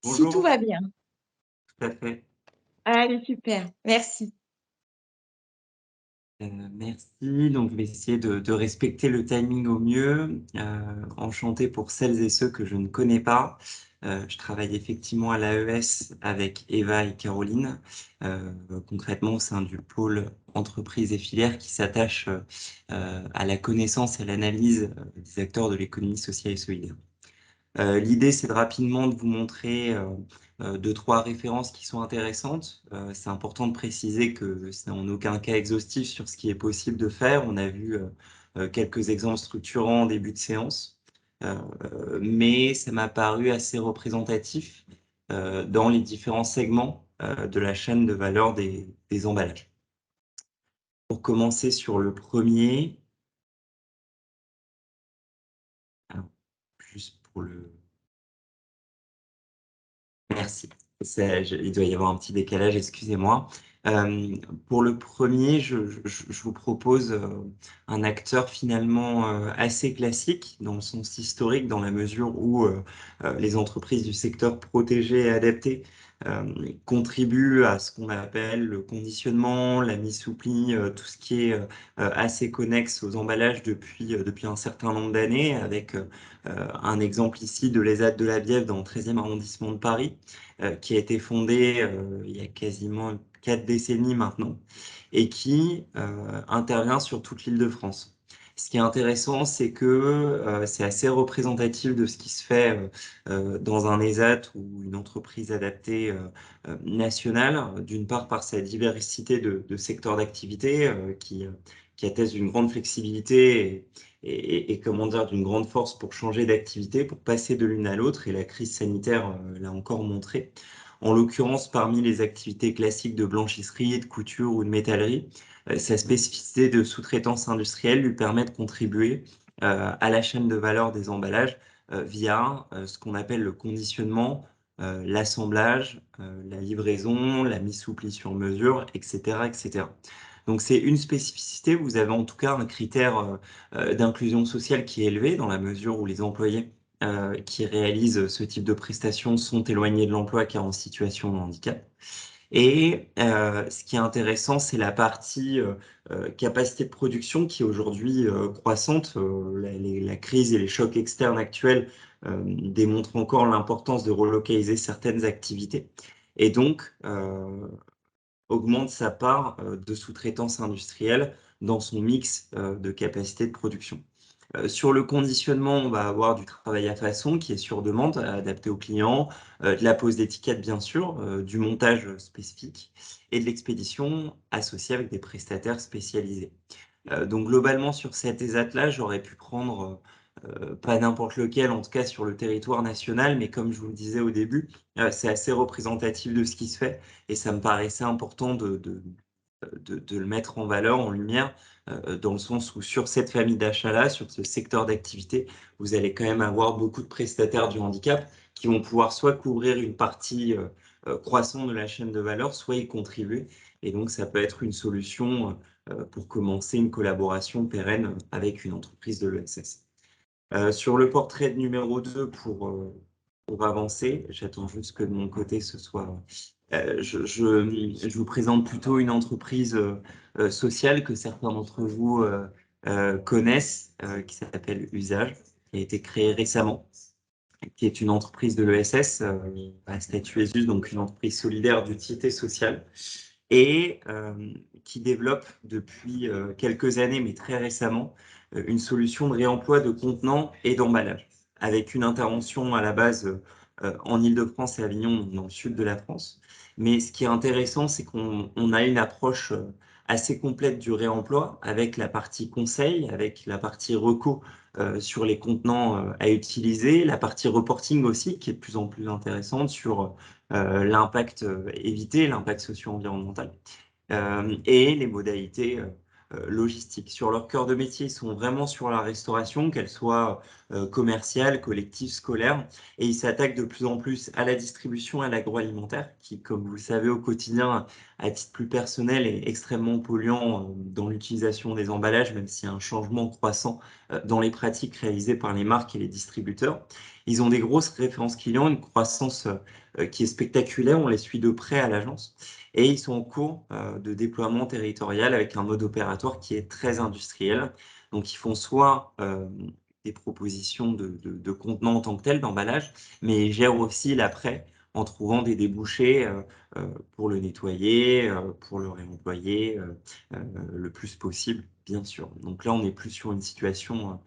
Bonjour. Si tout va bien. Tout à fait. Allez, super. Merci. Merci. Donc, je vais essayer de respecter le timing au mieux. Enchanté pour celles et ceux que je ne connais pas. Je travaille effectivement à l'AES avec Eva et Caroline, concrètement au sein du pôle entreprise et filières qui s'attache à la connaissance et à l'analyse des acteurs de l'économie sociale et solidaire. L'idée, c'est rapidement de vous montrer 2-3 références qui sont intéressantes. C'est important de préciser que c'est en aucun cas exhaustif sur ce qui est possible de faire. On a vu quelques exemples structurants en début de séance, mais ça m'a paru assez représentatif dans les différents segments de la chaîne de valeur des emballages. Pour commencer sur le premier, alors, juste pour le... Merci. Il doit y avoir un petit décalage, excusez-moi. Pour le premier, je vous propose un acteur finalement assez classique dans le sens historique, dans la mesure où les entreprises du secteur protégé et adapté contribuent à ce qu'on appelle le conditionnement, la mise sous pli, tout ce qui est assez connexe aux emballages depuis un certain nombre d'années, avec un exemple ici de l'ESAT de la Bièvre dans le 13e arrondissement de Paris, qui a été fondé il y a quasiment 4 décennies maintenant, et qui intervient sur toute l'Île-de-France. Ce qui est intéressant, c'est que c'est assez représentatif de ce qui se fait dans un ESAT ou une entreprise adaptée nationale, d'une part par sa diversité de secteurs d'activité qui atteste d'une grande flexibilité et comment dire, d'une grande force pour changer d'activité, pour passer de l'une à l'autre, et la crise sanitaire l'a encore montré. En l'occurrence, parmi les activités classiques de blanchisserie, de couture ou de métallerie, sa spécificité de sous-traitance industrielle lui permet de contribuer à la chaîne de valeur des emballages via ce qu'on appelle le conditionnement, l'assemblage, la livraison, la mise sous pli sur mesure, etc., etc. Donc c'est une spécificité. Vous avez en tout cas un critère d'inclusion sociale qui est élevé dans la mesure où les employés qui réalisent ce type de prestations sont éloignés de l'emploi car en situation de handicap. Et ce qui est intéressant, c'est la partie capacité de production qui est aujourd'hui croissante. La crise et les chocs externes actuels démontrent encore l'importance de relocaliser certaines activités. Et donc, augmente sa part de sous-traitance industrielle dans son mix de capacité de production. Sur le conditionnement, on va avoir du travail à façon qui est sur demande, adapté aux clients, de la pose d'étiquettes bien sûr, du montage spécifique et de l'expédition associée avec des prestataires spécialisés. Donc globalement sur cet ESAT-là, j'aurais pu prendre pas n'importe lequel, en tout cas sur le territoire national, mais comme je vous le disais au début, c'est assez représentatif de ce qui se fait et ça me paraissait important de le mettre en valeur, en lumière, dans le sens où sur cette famille d'achats-là, sur ce secteur d'activité, vous allez quand même avoir beaucoup de prestataires du handicap qui vont pouvoir soit couvrir une partie croissant de la chaîne de valeur, soit y contribuer. Et donc, ça peut être une solution pour commencer une collaboration pérenne avec une entreprise de l'ESS. Sur le portrait numéro 2, pour avancer, j'attends juste que de mon côté ce soit... je vous présente plutôt une entreprise sociale que certains d'entre vous connaissent, qui s'appelle Usage, qui a été créée récemment, qui est une entreprise de l'ESS, à statut ESUS, donc une entreprise solidaire d'utilité sociale, et qui développe depuis quelques années, mais très récemment, une solution de réemploi de contenants et d'emballage, avec une intervention à la base en Île-de-France et Avignon, dans le sud de la France. Mais ce qui est intéressant, c'est qu'on a une approche assez complète du réemploi, avec la partie conseil, avec la partie reco sur les contenants à utiliser, la partie reporting aussi, qui est de plus en plus intéressante sur l'impact évité, l'impact socio-environnemental, et les modalités logistiques. Sur leur cœur de métier, ils sont vraiment sur la restauration, qu'elle soit commerciale, collective, scolaire, et ils s'attaquent de plus en plus à la distribution et à l'agroalimentaire, qui, comme vous le savez, au quotidien, à titre plus personnel, est extrêmement polluant dans l'utilisation des emballages, même s'il y a un changement croissant dans les pratiques réalisées par les marques et les distributeurs. Ils ont des grosses références clients, une croissance qui est spectaculaire, on les suit de près à l'agence, et ils sont en cours de déploiement territorial avec un mode opératoire qui est très industriel. Donc ils font soit des propositions de contenants en tant que tels, d'emballage, mais ils gèrent aussi l'après en trouvant des débouchés pour le nettoyer, pour le réemployer le plus possible, bien sûr. Donc là, on est plus sur une situation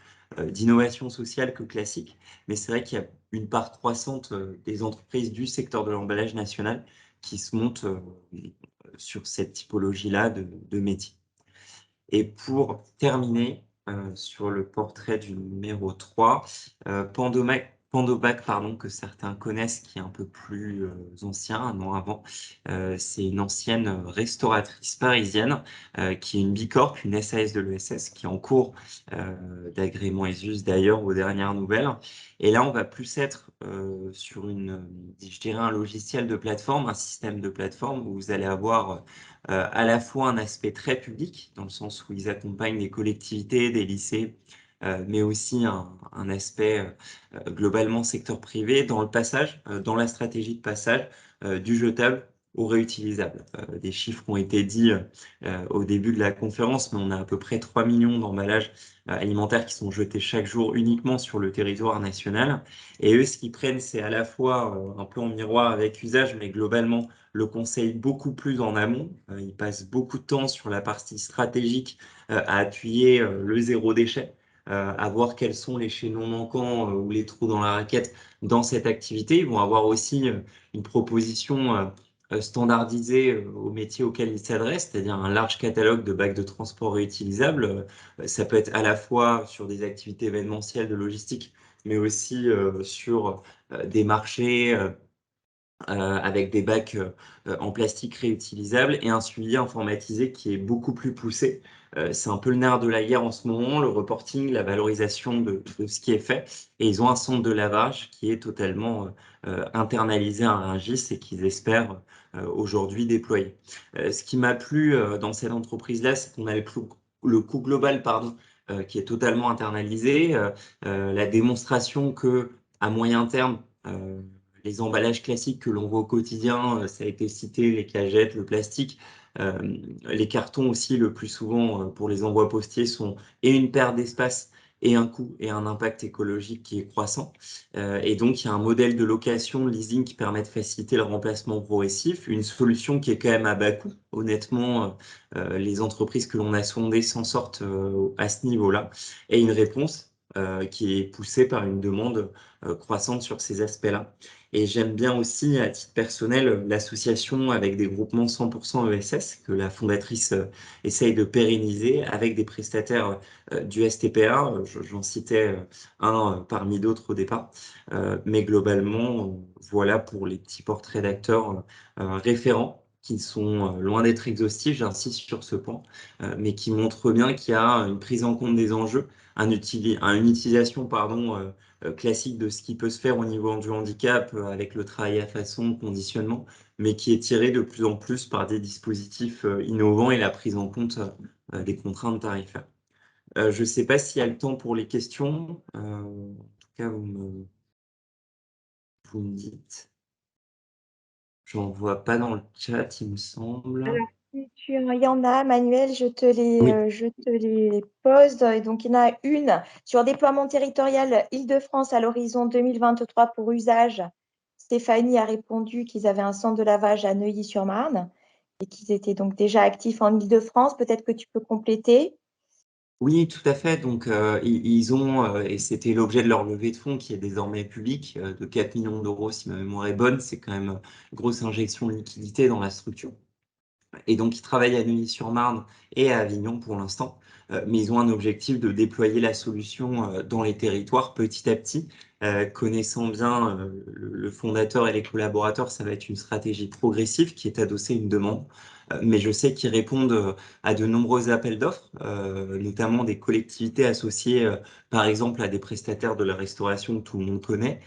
d'innovation sociale que classique, mais c'est vrai qu'il y a une part croissante des entreprises du secteur de l'emballage national qui se montent sur cette typologie-là de métier. Et pour terminer, sur le portrait du numéro 3, Pandobac, pardon, que certains connaissent, qui est un peu plus ancien, un an avant. C'est une ancienne restauratrice parisienne qui est une Bicorp, une SAS de l'ESS, qui est en cours d'agrément ESUS d'ailleurs aux dernières nouvelles. Et là, on va plus être sur je dirais un logiciel de plateforme, un système de plateforme où vous allez avoir à la fois un aspect très public, dans le sens où ils accompagnent des collectivités, des lycées, mais aussi un aspect globalement secteur privé dans le passage, dans la stratégie de passage du jetable au réutilisable. Des chiffres ont été dits au début de la conférence, mais on a à peu près 3 millions d'emballages alimentaires qui sont jetés chaque jour uniquement sur le territoire national. Et eux, ce qu'ils prennent, c'est à la fois un peu en miroir avec Usage, mais globalement le conseil beaucoup plus en amont. Ils passent beaucoup de temps sur la partie stratégique à appuyer le zéro déchet, à voir quels sont les chaînons manquants ou les trous dans la raquette dans cette activité. Ils vont avoir aussi une proposition standardisée au métier auquel ils s'adressent, c'est-à-dire un large catalogue de bacs de transport réutilisables. Ça peut être à la fois sur des activités événementielles de logistique, mais aussi sur des marchés avec des bacs en plastique réutilisables et un suivi informatisé qui est beaucoup plus poussé. C'est un peu le nerf de la guerre en ce moment, le reporting, la valorisation de ce qui est fait. Et ils ont un centre de lavage qui est totalement internalisé à Rungis et qu'ils espèrent aujourd'hui déployer. Ce qui m'a plu dans cette entreprise-là, c'est qu'on a le coût global, pardon, qui est totalement internalisé. La démonstration que à moyen terme, les emballages classiques que l'on voit au quotidien, ça a été cité, les cagettes, le plastique, les cartons aussi, le plus souvent pour les envois postiers, sont et une perte d'espace et un coût et un impact écologique qui est croissant. Et donc, il y a un modèle de location, de leasing qui permet de faciliter le remplacement progressif, une solution qui est quand même à bas coût. Honnêtement, les entreprises que l'on a sondées s'en sortent à ce niveau-là. Et une réponse qui est poussée par une demande croissante sur ces aspects-là. Et j'aime bien aussi, à titre personnel, l'association avec des groupements 100% ESS que la fondatrice essaye de pérenniser avec des prestataires du STPA. J'en citais un parmi d'autres au départ. Mais globalement, voilà pour les petits portraits d'acteurs référents qui sont loin d'être exhaustifs, j'insiste sur ce point, mais qui montrent bien qu'il y a une prise en compte des enjeux, une utilisation classique de ce qui peut se faire au niveau du handicap avec le travail à façon, le conditionnement, mais qui est tiré de plus en plus par des dispositifs innovants et la prise en compte des contraintes tarifaires. Je ne sais pas s'il y a le temps pour les questions. En tout cas, vous me dites. Je n'en vois pas dans le chat, il me semble. Alors, si il y en a, Manuel, je te Oui. les pose. Et donc, il y en a une sur déploiement territorial Île-de-France à l'horizon 2023 pour usage. Stéphanie a répondu qu'ils avaient un centre de lavage à Neuilly-sur-Marne et qu'ils étaient donc déjà actifs en Île-de-France. Peut-être que tu peux compléter. Oui, tout à fait. Donc, ils ont, et c'était l'objet de leur levée de fonds qui est désormais publique, de 4 millions d'euros, si ma mémoire est bonne. C'est quand même une grosse injection de liquidité dans la structure. Et donc, ils travaillent à Neuilly-sur-Marne et à Avignon pour l'instant, mais ils ont un objectif de déployer la solution dans les territoires petit à petit. Connaissant bien le fondateur et les collaborateurs, ça va être une stratégie progressive qui est adossée à une demande. Mais je sais qu'ils répondent à de nombreux appels d'offres, notamment des collectivités associées, par exemple, à des prestataires de la restauration que tout le monde connaît,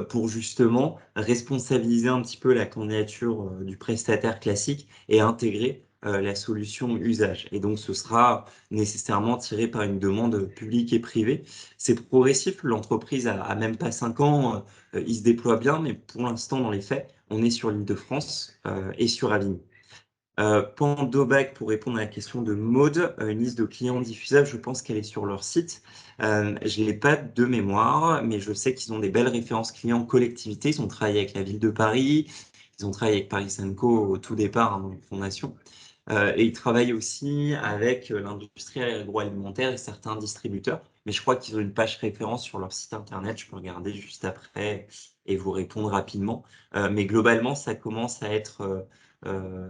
pour justement responsabiliser un petit peu la candidature du prestataire classique et intégrer la solution usage. Et donc, ce sera nécessairement tiré par une demande publique et privée. C'est progressif, l'entreprise a même pas 5 ans, il se déploie bien, mais pour l'instant, dans les faits, on est sur l'Île-de-France et sur Avignon. Pandobac, pour répondre à la question de Maude, une liste de clients diffusables, je pense qu'elle est sur leur site. Je n'ai pas de mémoire, mais je sais qu'ils ont des belles références clients collectivités. Ils ont travaillé avec la ville de Paris, ils ont travaillé avec Paris Sanco au tout départ, hein, dans la fondation. Et ils travaillent aussi avec l'industrie agroalimentaire et certains distributeurs. Mais je crois qu'ils ont une page référence sur leur site internet. Je peux regarder juste après et vous répondre rapidement. Mais globalement, ça commence à être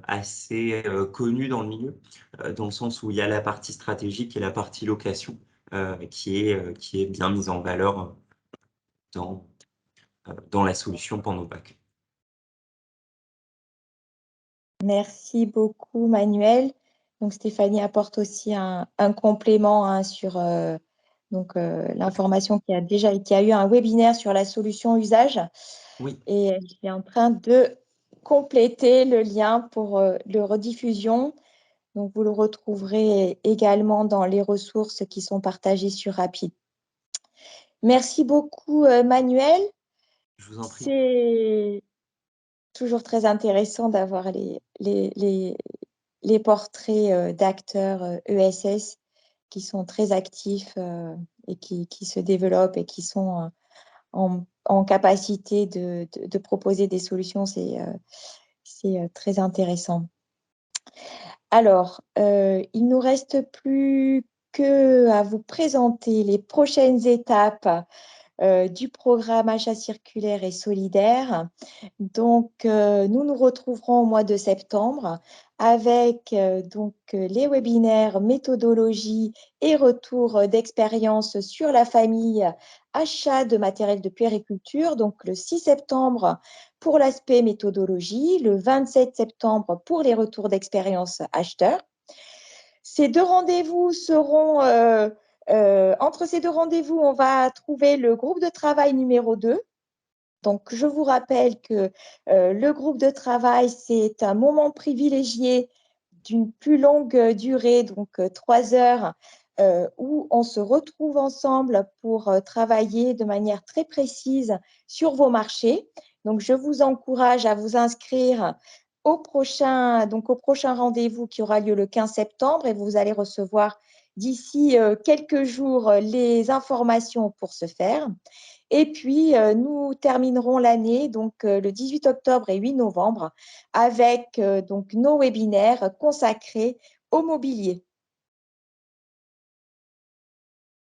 assez connu dans le milieu, dans le sens où il y a la partie stratégique et la partie location qui est bien mise en valeur dans la solution Pandobac. Merci beaucoup, Manuel. Donc, Stéphanie apporte aussi un complément, hein, sur l'information qu'il y a eu un webinaire sur la solution usage. Oui. Et je suis en train de compléter le lien pour le rediffusion. Donc, vous le retrouverez également dans les ressources qui sont partagées sur Rapide. Merci beaucoup, Manuel. Je vous en prie. C'est toujours très intéressant d'avoir les portraits d'acteurs ESS qui sont très actifs et qui se développent et qui sont en capacité de proposer des solutions. C'est très intéressant. Alors, il ne nous reste plus qu'à vous présenter les prochaines étapes du programme Achat circulaire et solidaire. Donc, nous nous retrouverons au mois de septembre avec les webinaires méthodologie et retour d'expérience sur la famille achat de matériel de puériculture. Donc, le 6 septembre pour l'aspect méthodologie, le 27 septembre pour les retours d'expérience acheteurs. Ces deux rendez-vous seront entre ces deux rendez-vous, on va trouver le groupe de travail numéro 2. Donc, je vous rappelle que le groupe de travail, c'est un moment privilégié d'une plus longue durée, donc 3 heures, où on se retrouve ensemble pour travailler de manière très précise sur vos marchés. Donc, je vous encourage à vous inscrire au prochain rendez-vous qui aura lieu le 15 septembre et vous allez recevoir d'ici quelques jours les informations pour ce faire. Et puis, nous terminerons l'année, donc le 18 octobre et 8 novembre, avec donc nos webinaires consacrés au mobilier.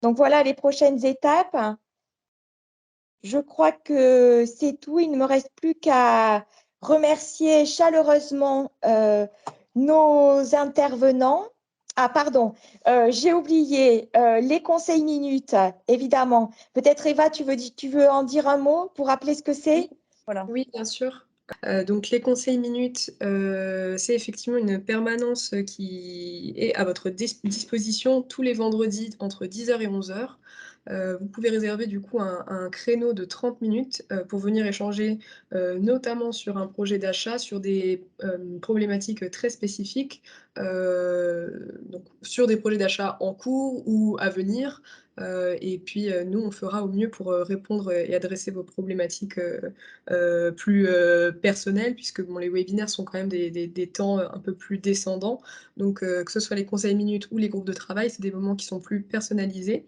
Donc, voilà les prochaines étapes. Je crois que c'est tout. Il ne me reste plus qu'à remercier chaleureusement nos intervenants. Ah, pardon, j'ai oublié les conseils minutes, évidemment. Peut-être, Eva, tu veux en dire un mot pour rappeler ce que c'est? Voilà. Oui, bien sûr. Donc les conseils minutes, c'est effectivement une permanence qui est à votre disposition tous les vendredis entre 10h et 11h. Vous pouvez réserver du coup un créneau de 30 minutes pour venir échanger notamment sur un projet d'achat, sur des problématiques très spécifiques, donc sur des projets d'achat en cours ou à venir. Et puis nous, on fera au mieux pour répondre et adresser vos problématiques plus personnelles, puisque bon, les webinaires sont quand même des temps un peu plus descendants. Donc que ce soit les conseils minutes ou les groupes de travail, c'est des moments qui sont plus personnalisés.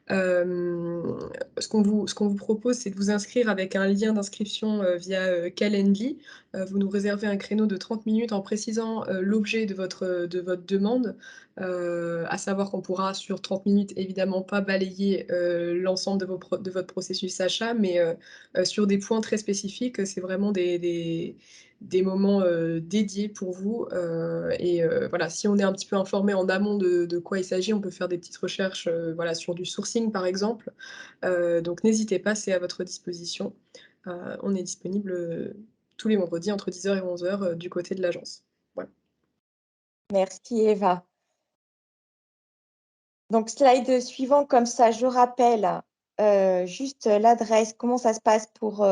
Ce qu'on vous propose, c'est de vous inscrire avec un lien d'inscription via Calendly. Vous nous réservez un créneau de 30 minutes en précisant l'objet de votre demande, à savoir qu'on pourra sur 30 minutes évidemment pas balayer l'ensemble de votre processus achat, mais sur des points très spécifiques. C'est vraiment des moments dédiés pour vous. Et voilà, si on est un petit peu informé en amont de quoi il s'agit, on peut faire des petites recherches voilà, sur du sourcing par exemple. Donc n'hésitez pas, c'est à votre disposition. On est disponible tous les vendredis entre 10h et 11h du côté de l'agence. Voilà. Merci Eva. Donc slide suivant, comme ça je rappelle juste l'adresse, comment ça se passe pour,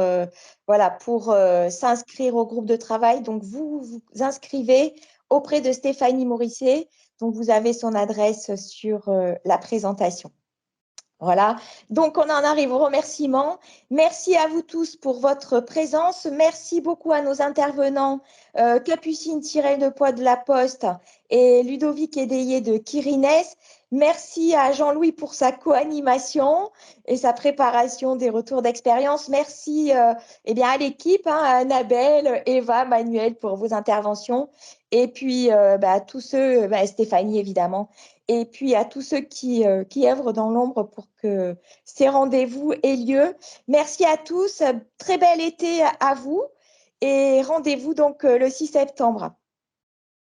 voilà, pour s'inscrire au groupe de travail. Donc vous vous inscrivez auprès de Stéphanie Morisset, donc vous avez son adresse sur la présentation. Voilà, donc on en arrive aux remerciements. Merci à vous tous pour votre présence. Merci beaucoup à nos intervenants, Capucine Tirel de Poix de la Poste et Ludovic Edeye de Quirines. Merci à Jean-Louis pour sa co-animation et sa préparation des retours d'expérience. Merci eh bien, à l'équipe, hein, à Annabelle, Eva, Manuel pour vos interventions. Et puis à tous ceux, Stéphanie évidemment, et puis à tous ceux qui œuvrent dans l'ombre pour que ces rendez-vous aient lieu. Merci à tous, très bel été à vous et rendez-vous donc le 6 septembre.